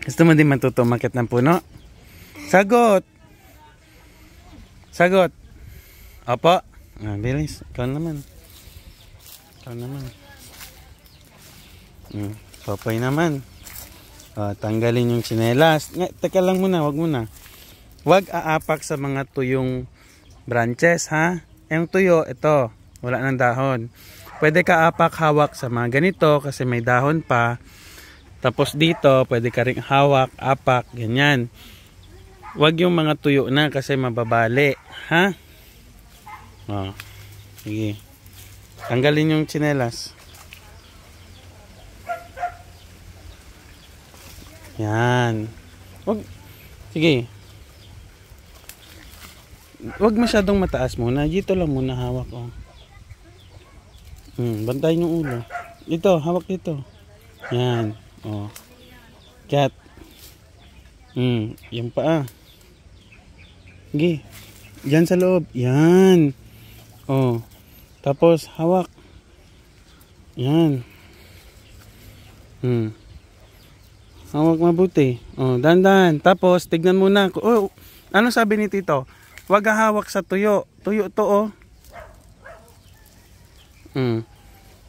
Gusto mo din matuto umakyat ng puno? Sagot! Sagot! Opo. Bilis. Ikaw naman. Ikaw naman. Popoy naman. Tanggalin yung tsinelas. Teka lang muna, wag muna. Wag aapak sa mga tuyong branches, ha? Yung tuyo, ito. Wala ng dahon. Pwede ka apak hawak sa mga ganito kasi may dahon pa. Tapos dito, pwede ka rin hawak, apak, ganyan. Wag yung mga tuyo na kasi mababali, ha? Sige. Tanggalin yung tsinelas. Yan. Sige. Wag masyadong mataas muna. Dito lang muna hawak, bantayin yung ulo. Dito, hawak dito. Yan. Cat. Yung paa. Sige. Diyan sa loob. Yan. Tapos hawak. Yan. Hawak mabuti. Dandan. Tapos tignan muna. Ano sabi ni Tito? Huwag hawak sa tuyo. Tuyo to,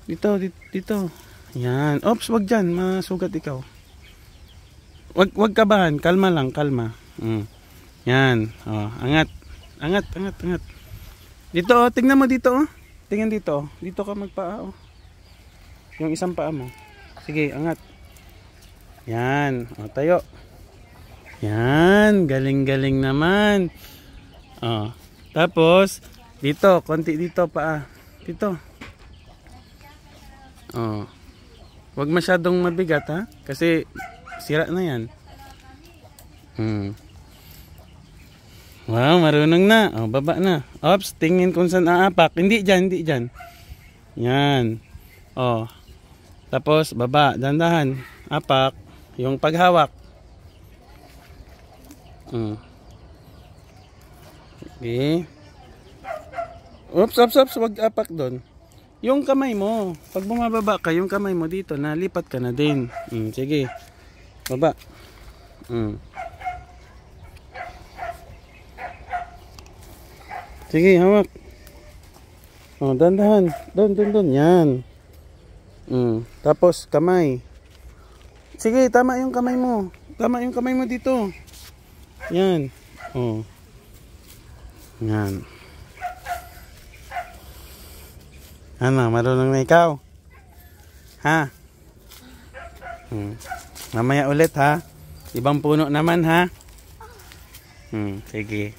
Dito. Yan. Oops, wag dyan. Masugat ikaw. Wag kabahan. Kalma lang, kalma. Yan. Angat. Angat. Dito, tingnan mo dito, Tingnan dito, Dito ka magpaa, Yung isang paa mo. Sige, angat. Yan. Tayo. Yan. Galing-galing naman. Tapos, dito. Konti dito paa. Dito. Wag masyadong mabigat, ha? Kasi, sira na yan. Wow, marunong na. Baba na. Ops, tingin kung saan aapak. Hindi dyan. Yan. Tapos, baba. Dandahan. Apak. Yung paghawak. Okay. Oops. Wag apak doon. Yung kamay mo. Pag bumababa ka, yung kamay mo dito, nalipat ka na din. Sige. Baba. Sige, hawak. Dandahan. Doon. Yan. Tapos, kamay. Sige, tama yung kamay mo. Tama yung kamay mo dito. Yan. Yan. Ano, marunong na ikaw? Ha? Mamaya ulit, ha? Ibang puno naman, ha? Sige.